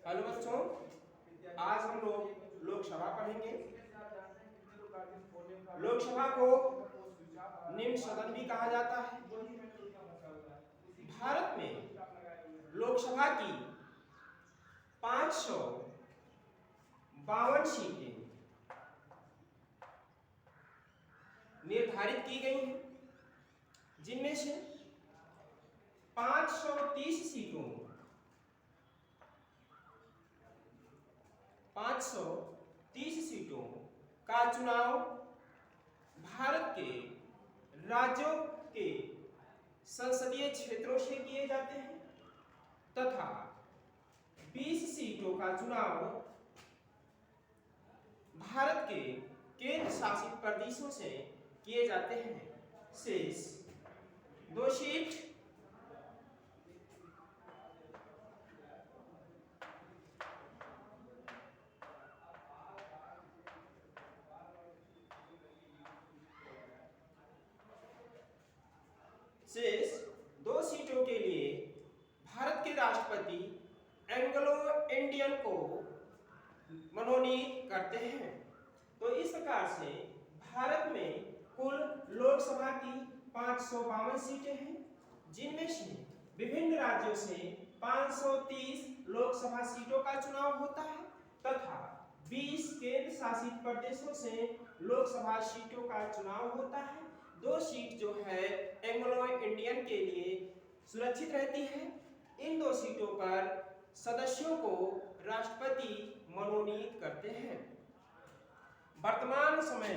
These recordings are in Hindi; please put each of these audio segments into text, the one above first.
हेलो बच्चों, आज हम लोग लोकसभा पढ़ेंगे। लोकसभा को निम्न सदन भी कहा जाता है। भारत में लोकसभा की 552 सीटें निर्धारित की गई हैं, जिनमें से 530 सीटों का चुनाव भारत के राज्यों के संसदीय क्षेत्रों से किए जाते हैं तथा 20 सीटों का चुनाव भारत के केंद्र शासित प्रदेशों से किए जाते हैं। शेष 2 सीट सीटों के लिए भारत के राष्ट्रपति एंग्लो इंडियन को मनोनीत करते हैं। तो इस प्रकार से भारत में कुल लोकसभा की 552 सीटें हैं, जिनमें से विभिन्न राज्यों से 530 लोकसभा सीटों का चुनाव होता है तथा 20 केंद्र शासित प्रदेशों से लोकसभा सीटों का चुनाव होता है। 2 सीट जो है एंग्लो इंडियन के लिए सुरक्षित रहती है। इन 2 सीटों पर सदस्यों को राष्ट्रपति मनोनीत करते हैं। वर्तमान समय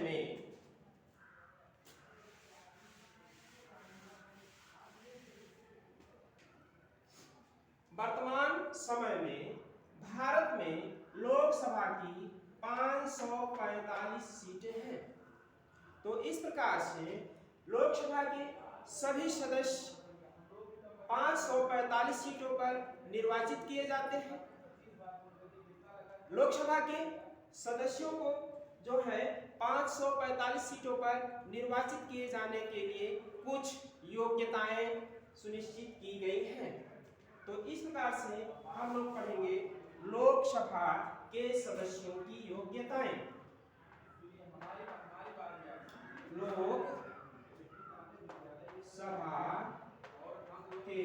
में भारत में लोकसभा की 545 सीटें हैं। तो इस प्रकार से लोकसभा के सभी सदस्य 545 सीटों पर निर्वाचित किए जाते हैं। लोकसभा के सदस्यों को जो है 545 सीटों पर निर्वाचित किए जाने के लिए कुछ योग्यताएं सुनिश्चित की गई हैं। तो इस प्रकार से हम लोग पढ़ेंगे लोकसभा के सदस्यों की योग्यताएं। लोकसभा के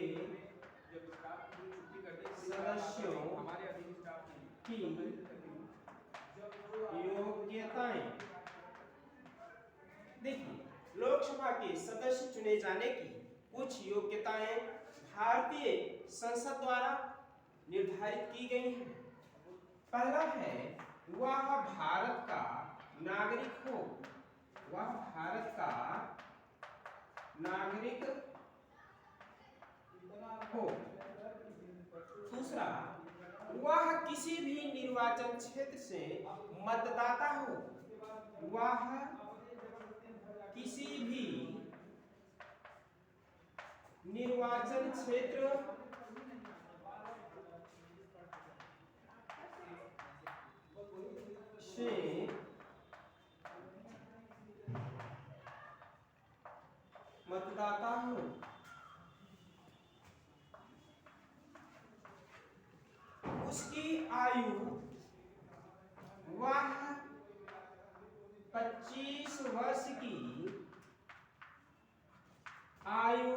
सदस्यों की योग्यताएं। देखिए, लोकसभा के सदस्य चुने जाने की कुछ योग्यताएं भारतीय संसद द्वारा निर्धारित की गई हैं। पहला है वह भारत का नागरिक हो। दूसरा, वह किसी भी निर्वाचन क्षेत्र से मतदाता हो। किसी भी निर्वाचन क्षेत्र से मतदाता हो। उसकी आयु वह 25 वर्ष की आयु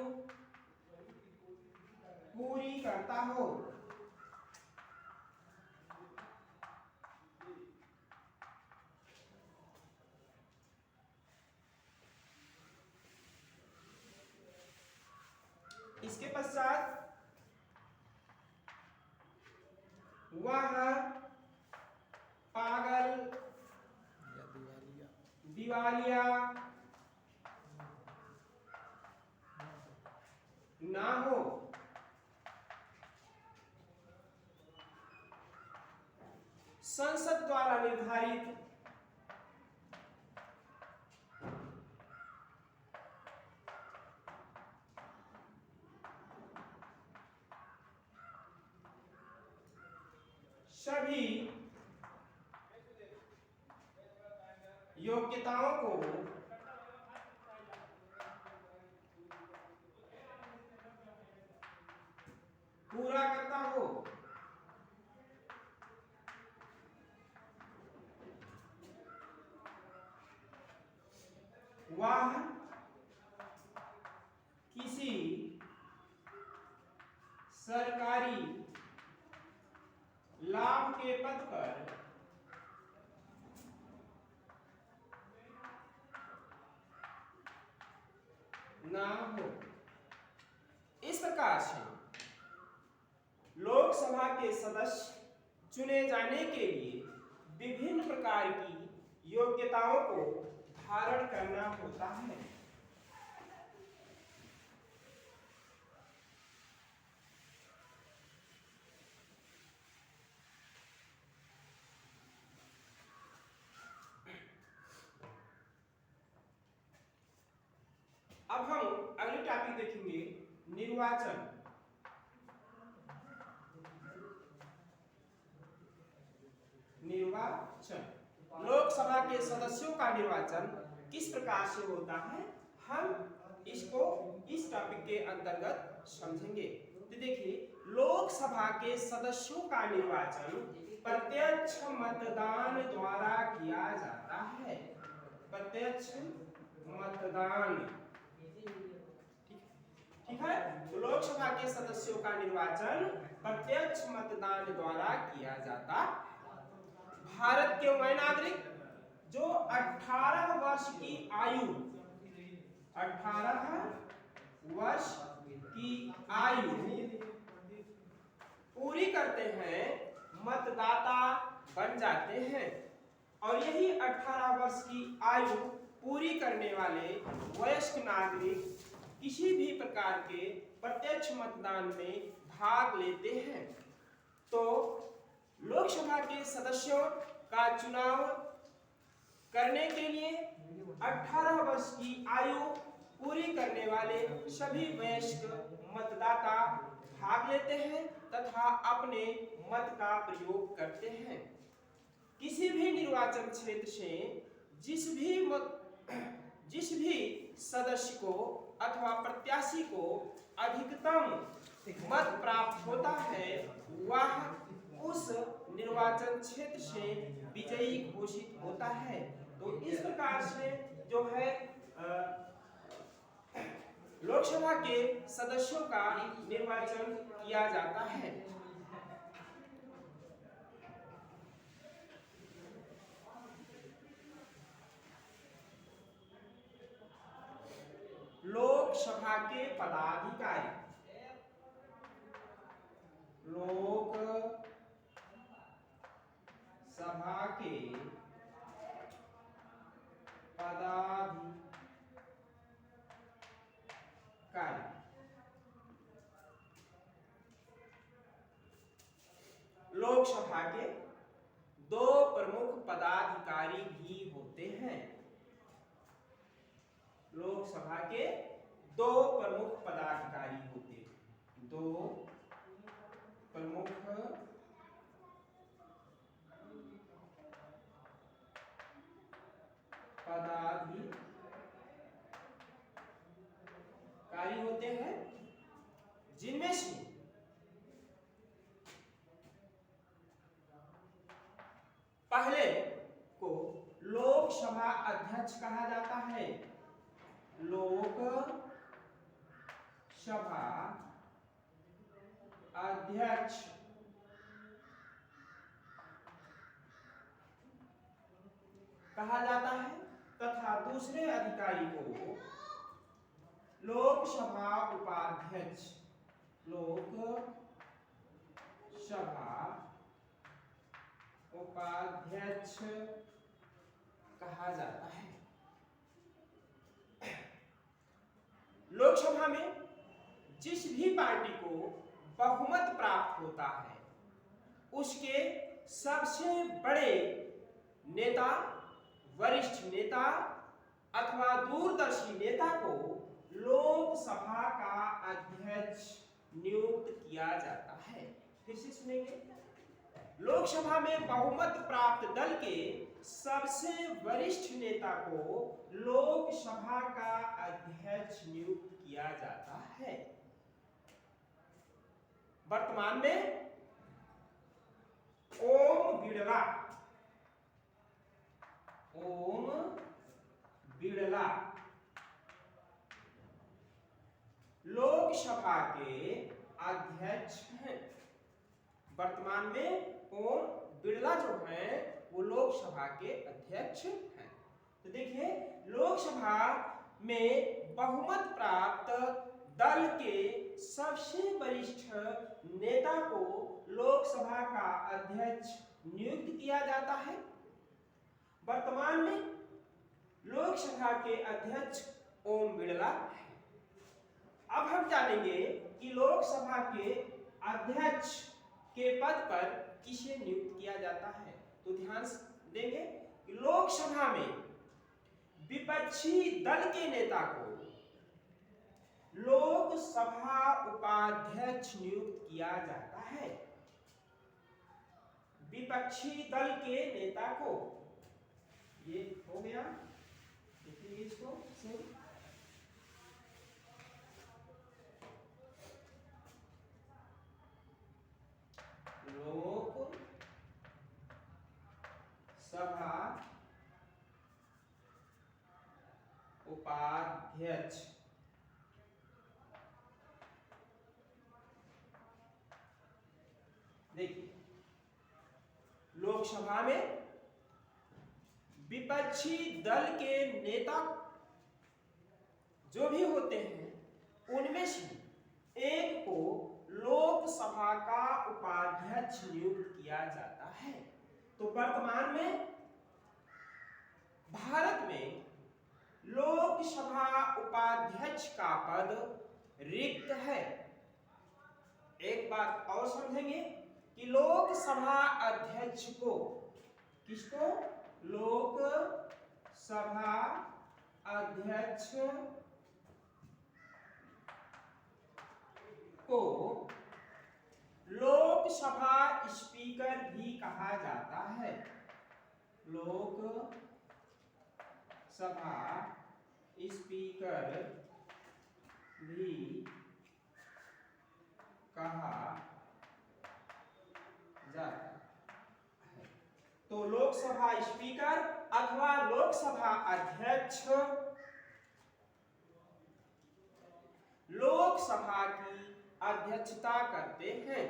पूरी करता हो। इसके पश्चात वह पागल दिवालिया ना हो। संसद द्वारा निर्धारित सभी योग्यताओं को पूरा करता हो। वह किसी सरकारी लाभ के पद पर ना हो। इस प्रकार से लोकसभा के सदस्य चुने जाने के लिए विभिन्न प्रकार की योग्यताओं को धारण करना होता है। अब हम अगले टॉपिक देखेंगे, निर्वाचन। निर्वाचन, लोकसभा के सदस्यों का निर्वाचन किस प्रकार से होता है, हम इसको इस टॉपिक के अंतर्गत समझेंगे। तो देखिए, लोकसभा के सदस्यों का निर्वाचन प्रत्यक्ष मतदान द्वारा किया जाता है। प्रत्यक्ष मतदान, ठीक है। तो लोकसभा के सदस्यों का निर्वाचन प्रत्यक्ष मतदान द्वारा किया जाता। भारत के वह नागरिक जो 18 वर्ष की आयु, 18 वर्ष की आयु पूरी करते हैं, मतदाता बन जाते हैं। और यही 18 वर्ष की आयु पूरी करने वाले वयस्क नागरिक किसी भी प्रकार के प्रत्यक्ष मतदान में भाग लेते हैं। तो लोकसभा के सदस्यों का चुनाव करने के लिए 18 वर्ष की आयु पूरी करने वाले सभी वयस्क मतदाता भाग लेते हैं तथा अपने मत का प्रयोग करते हैं। किसी भी निर्वाचन क्षेत्र से जिस भी सदस्य को अथवा प्रत्याशी को अधिकतम मत प्राप्त होता है, वह उस निर्वाचन क्षेत्र से विजयी घोषित होता है। तो इस प्रकार से जो है लोकसभा के सदस्यों का निर्वाचन किया जाता है। लोकसभा के पदाधिकारी, लोकसभा के पदाधिकारी, लोकसभा के दो प्रमुख पदाधिकारी भी होते हैं। लोकसभा के दो प्रमुख पदाधिकारी होते हैं। दो प्रमुख पदाधिकारी होते हैं, जिनमें से पहले को लोकसभा अध्यक्ष कहा जाता है। लोकसभा अध्यक्ष कहा जाता है तथा दूसरे अधिकारी को लोकसभा उपाध्यक्ष, लोकसभा उपाध्यक्ष कहा जाता है। लोकसभा में जिस भी पार्टी को बहुमत प्राप्त होता है, उसके सबसे बड़े नेता, वरिष्ठ नेता अथवा दूरदर्शी नेता को लोकसभा का अध्यक्ष नियुक्त किया जाता है। फिर से सुनेंगे, लोकसभा में बहुमत प्राप्त दल के सबसे वरिष्ठ नेता को लोकसभा का अध्यक्ष नियुक्त किया जाता है। वर्तमान में ओम बिड़ला लोकसभा के अध्यक्ष हैं। वर्तमान में ओम बिरला जो हैं वो लोकसभा के अध्यक्ष हैं। तो देखिए लोकसभा में बहुमत प्राप्त दल के सबसे वरिष्ठ नेता को लोकसभा का अध्यक्ष नियुक्त किया जाता है। वर्तमान में लोकसभा के अध्यक्ष ओम बिरला है। अब हम जानेंगे कि लोकसभा के अध्यक्ष के पद पर किसे नियुक्त किया जाता है। तो ध्यान देंगे कि लोकसभा में विपक्षी दल के नेता को लोकसभा उपाध्यक्ष नियुक्त किया जाता है। विपक्षी दल के नेता को, ये हो गया, देखिए इसको सही। लोक सभा उपाध्यक्ष देखिए लोकसभा में विपक्षी दल के नेता जो भी होते हैं उनमें से एक को लोकसभा का उपाध्यक्ष नियुक्त किया जाता है। तो वर्तमान में भारत में लोकसभा उपाध्यक्ष का पद रिक्त है। एक बात और समझेंगे कि लोकसभा अध्यक्ष को, किसको, लोकसभा अध्यक्ष को लोकसभा स्पीकर भी कहा जाता है। लोकसभा स्पीकर भी कहा जाता है। तो लोकसभा स्पीकर अथवा लोकसभा अध्यक्ष लोकसभा की अध्यक्षता करते हैं।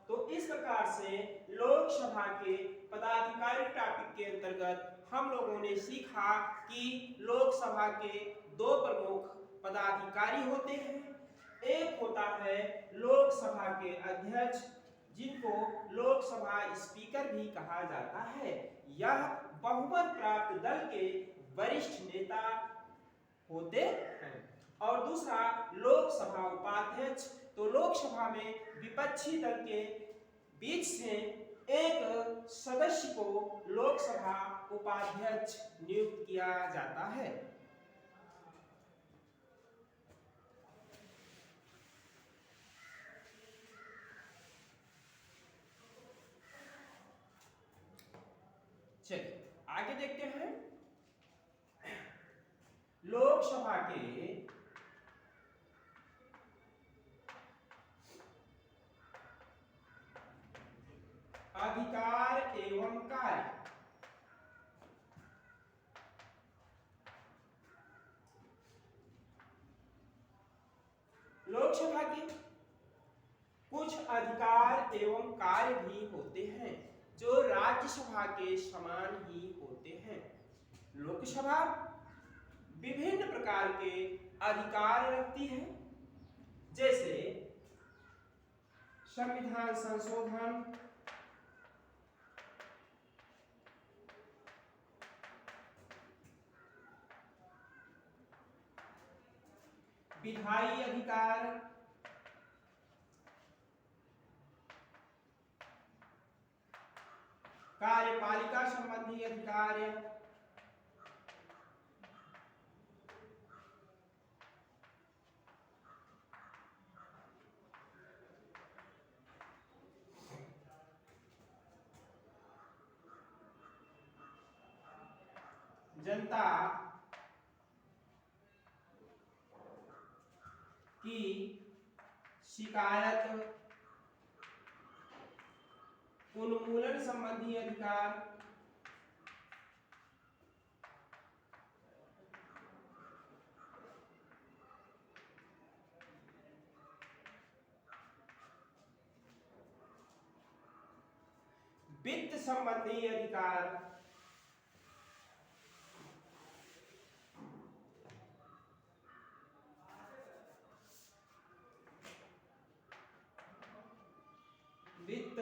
तो इस प्रकार से लोकसभा के पदाधिकारी टॉपिक के अंतर्गत हम लोगों ने सीखा कि लोकसभा के दो प्रमुख पदाधिकारी होते हैं। एक होता है लोकसभा के अध्यक्ष, जिनको लोकसभा स्पीकर भी कहा जाता है। यह बहुमत प्राप्त दल के वरिष्ठ नेता होते हैं। और दूसरा लोकसभा उपाध्यक्ष, तो लोकसभा में विपक्षी दल के बीच से एक सदस्य को लोकसभा उपाध्यक्ष नियुक्त किया जाता है। चलिए आगे देखते हैं। लोकसभा के अधिकार एवं कार्य। लोकसभा के कुछ अधिकार एवं कार्य भी होते हैं जो राज्यसभा के समान ही होते हैं। लोकसभा विभिन्न प्रकार के अधिकार रखती है, जैसे संविधान संशोधन, विधायी अधिकार, कार्यपालिका संबंधी अधिकार, जनता की शिकायत उन्मूलन संबंधी अधिकार, वित्त संबंधी अधिकार, वित्त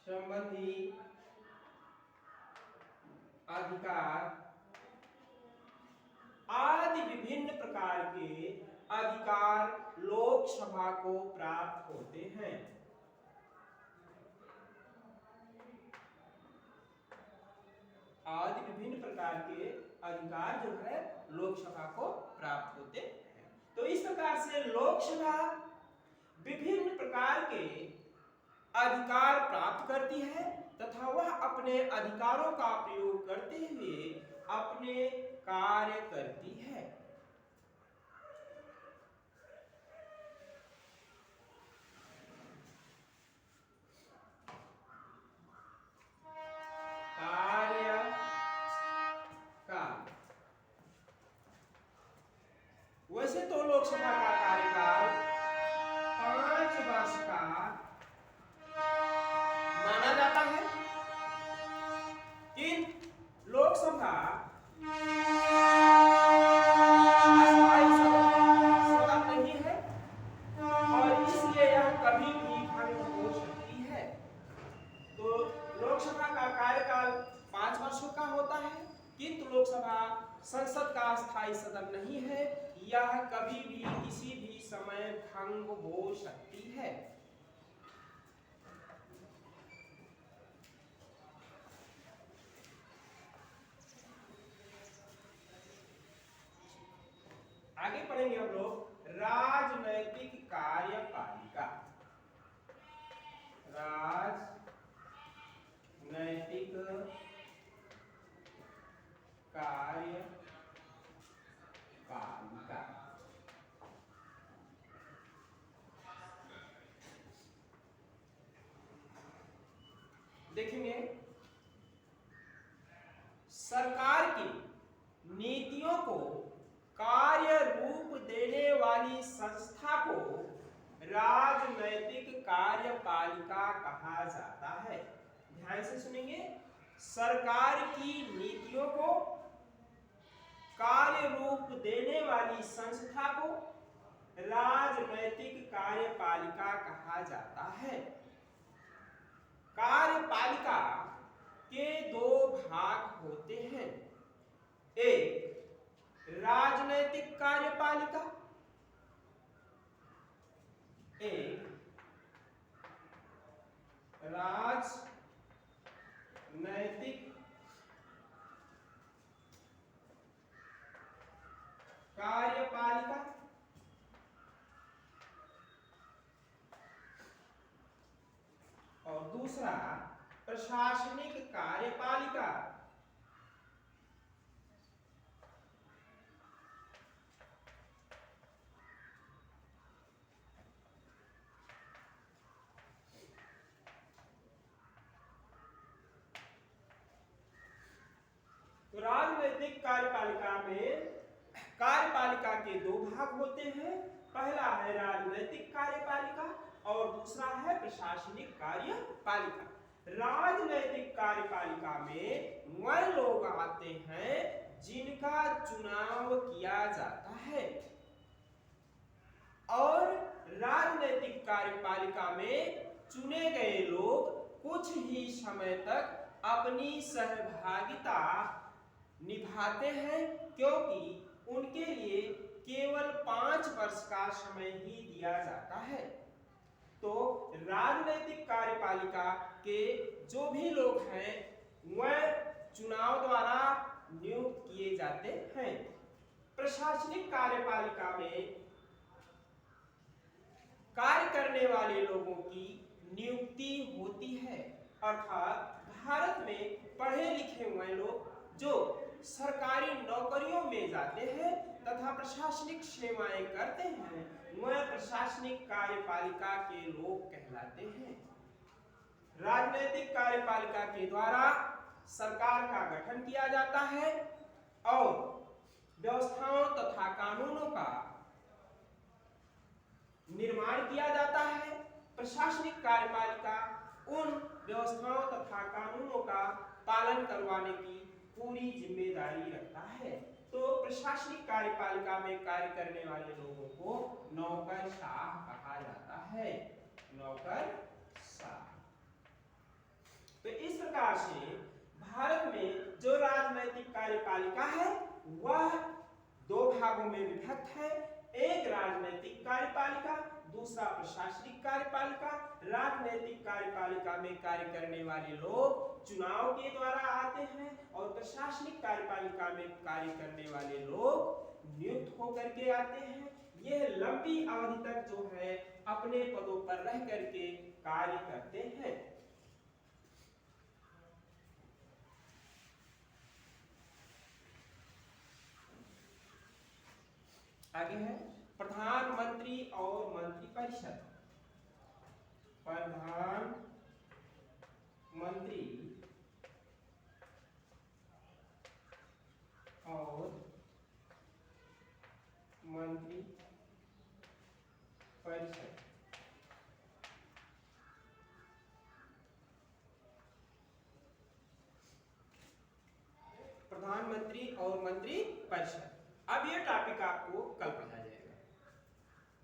संबंधी अधिकार आदि विभिन्न प्रकार के अधिकार लोकसभा को प्राप्त होते हैं। आदि विभिन्न प्रकार के अधिकार जो है लोकसभा को प्राप्त होते हैं। तो इस प्रकार से लोकसभा विभिन्न प्रकार के अधिकार प्राप्त करती है तथा वह अपने अधिकारों का प्रयोग करते हुए अपने कार्य करती है। वैसे तो लोकसभा का कार्यकाल 5 वर्ष का माना जाता है, किंतु लोकसभा अस्थायी सदन नहीं है और इसलिए यह कभी भी भंग हो सकती है। तो लोकसभा का कार्यकाल 5 वर्षों का होता है, किंतु लोकसभा संसद का अस्थायी सदन नहीं है, यह कभी भी किसी भी समय भंग हो सकती है। आगे पढ़ेंगे हम लोग राजनैतिक कार्यपालिका। राजनैतिक कार्यपालिका देखेंगे सरकार की नीतियों को कार्य रूप देने वाली संस्था को राजनैतिक कार्यपालिका कहा जाता है। ध्यान से सुनेंगे, सरकार की नीतियों को कार्य रूप देने वाली संस्था को राजनैतिक कार्यपालिका कहा जाता है। कार्यपालिका के 2 भाग होते हैं, एक राजनैतिक कार्यपालिका, एक राजनैतिक कार्यपालिका और दूसरा प्रशासनिक कार्यपालिका। तो राजनैतिक कार्यपालिका में कार्यपालिका के 2 भाग होते हैं, पहला है राजनैतिक कार्यपालिका और दूसरा है प्रशासनिक कार्यपालिका। राजनैतिक कार्यपालिका में वह लोग आते हैं जिनका चुनाव किया जाता है और राजनैतिक कार्यपालिका में चुने गए लोग कुछ ही समय तक अपनी सहभागिता निभाते हैं, क्योंकि उनके लिए केवल 5 वर्ष का समय ही दिया जाता है। तो राजनैतिक कार्यपालिका के जो भी लोग हैं वह चुनाव द्वारा नियुक्त किए जाते हैं। प्रशासनिक कार्यपालिका में कार्य करने वाले लोगों की नियुक्ति होती है, अर्थात भारत में पढ़े लिखे हुए लोग जो सरकारी नौकरियों में जाते हैं तथा प्रशासनिक सेवाएं करते हैं वह प्रशासनिक कार्यपालिका के लोग कहलाते हैं। राजनैतिक कार्यपालिका के द्वारा सरकार का गठन किया जाता है और व्यवस्थाओं तथा कानूनों का निर्माण किया जाता है। प्रशासनिक कार्यपालिका उन व्यवस्थाओं तथा कानूनों का पालन करवाने की पूरी जिम्मेदारी रखता है। तो प्रशासनिक कार्यपालिका में कार्य करने वाले लोगों को नौकरशाह कहा जाता है। नौकरशाह। तो इस प्रकार से भारत में जो राजनैतिक कार्यपालिका है वह दो भागों में विभक्त है। एक राजनैतिक कार्यपालिका, दूसरा प्रशासनिक कार्यपालिका। राजनैतिक कार्यपालिका में कार्य करने वाले लोग चुनाव के द्वारा आते हैं और प्रशासनिक कार्यपालिका में कार्य करने वाले लोग नियुक्त होकर के आते हैं। यह लंबी अवधि तक जो है अपने पदों पर रह करके कार्य करते हैं। आगे है प्रधानमंत्री और मंत्रिपरिषद। प्रधानमंत्री और मंत्रिपरिषद। प्रधानमंत्री और मंत्रिपरिषद